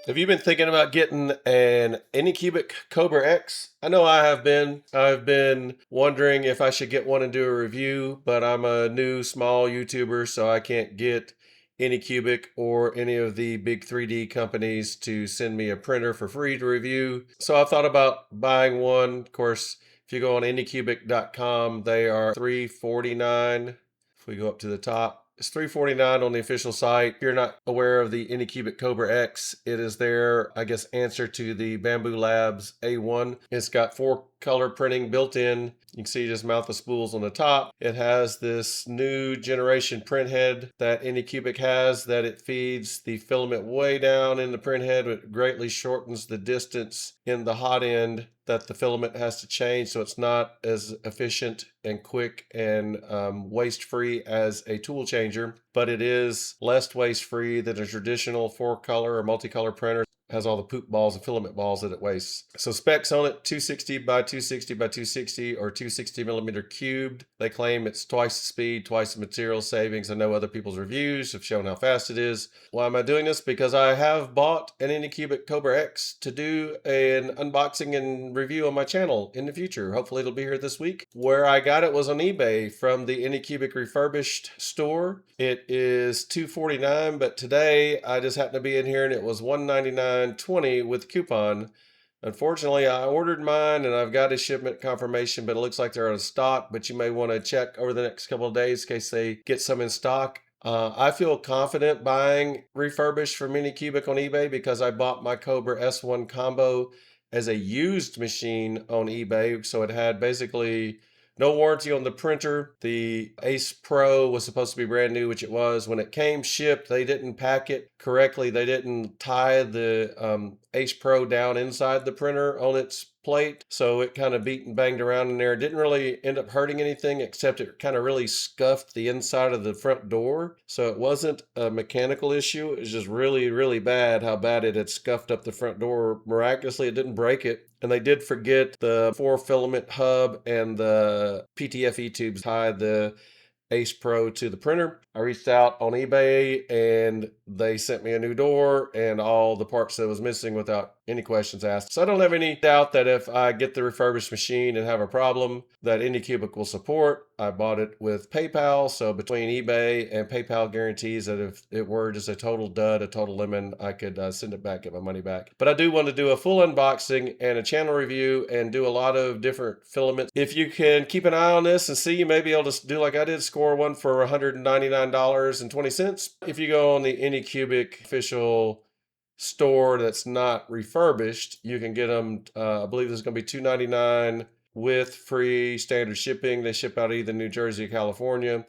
Have you been thinking about getting an Anycubic Kobra X? I know I have been. I've been wondering if I should get one and do a review, but I'm a new small YouTuber, so I can't get Anycubic or any of the big 3D companies to send me a printer for free to review. So I thought about buying one. Of course, if you go on anycubic.com, they are $349. If we go up to the top, it's $349 on the official site. If you're not aware of the Anycubic Kobra X, it is their, I guess, answer to the Bamboo Labs A1. It's got 4-color printing built in. You can see just mount the spools on the top. It has this new generation print head that Anycubic has, that it feeds the filament way down in the print head. It greatly shortens the distance in the hot end that the filament has to change, so it's not as efficient and quick and waste-free as a tool changer, but it is less waste-free than a traditional 4-color or multicolor printer. Has all the poop balls and filament balls that it wastes. So specs on it: 260 by 260 by 260 or 260 millimeter cubed. They claim it's twice the speed, twice the material savings. I know other people's reviews have shown how fast it is. Why am I doing this? Because I have bought an Anycubic Kobra X to do an unboxing and review on my channel in the future. Hopefully it'll be here this week. Where I got it was on eBay from the Anycubic Refurbished store. It is $249, but today I just happened to be in here and it was $199.20 with coupon. Unfortunately, I ordered mine and I've got a shipment confirmation, but it looks like they're out of stock. But you may want to check over the next couple of days in case they get some in stock. I feel confident buying refurbished from Anycubic on eBay because I bought my Kobra S1 combo as a used machine on eBay. So it had basically no warranty on the printer. The Ace Pro was supposed to be brand new, which it was. When it came shipped, they didn't pack it correctly. They didn't tie the Ace Pro down inside the printer on its plate, so it kind of beat and banged around in there. It didn't really end up hurting anything, except it kind of really scuffed the inside of the front door. So it wasn't a mechanical issue. It was just really, really bad how bad it had scuffed up the front door. Miraculously, it didn't break it. And they did forget the 4-filament hub and the PTFE tubes tied the Ace Pro to the printer. I reached out on eBay and they sent me a new door and all the parts that was missing without any questions asked. So I don't have any doubt that if I get the refurbished machine and have a problem, that Anycubic will support. I bought it with PayPal, so between eBay and PayPal guarantees that if it were just a total dud, a total lemon, I could send it back, get my money back. But I do want to do a full unboxing and a channel review and do a lot of different filaments. If you can keep an eye on this and see, you may be able to do like I did, score one for $199.20. If you go on the Anycubic official store that's not refurbished, you can get them. I believe this is going to be $299 with free standard shipping. They ship out either New Jersey or California.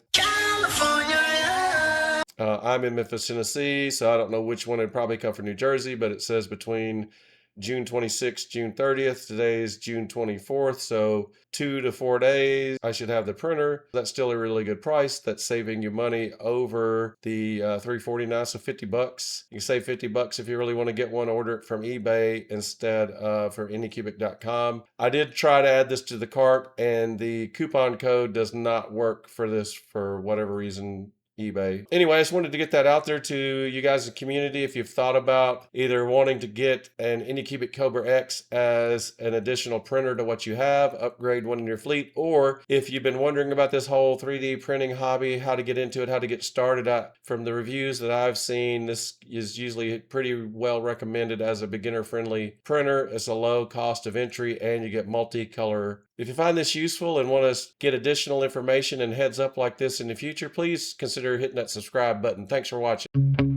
I'm in Memphis, Tennessee, so I don't know which one. It'd probably come from New Jersey, but it says between June 26th, June 30th. Today is June 24th, so 2 to 4 days I should have the printer. That's still a really good price. That's saving you money over the $349, so $50. You can save $50 if you really want to get one. Order it from eBay instead of from anycubic.com. I did try to add this to the cart, and the coupon code does not work for this for whatever reason. eBay. Anyway, I just wanted to get that out there to you guys in the community. If you've thought about either wanting to get an Anycubic Kobra X as an additional printer to what you have, upgrade one in your fleet, or if you've been wondering about this whole 3D printing hobby, how to get into it, how to get started, from the reviews that I've seen, this is usually pretty well recommended as a beginner-friendly printer. It's a low cost of entry and you get multicolor. If you find this useful and want to get additional information and heads up like this in the future, please consider hitting that subscribe button. Thanks for watching.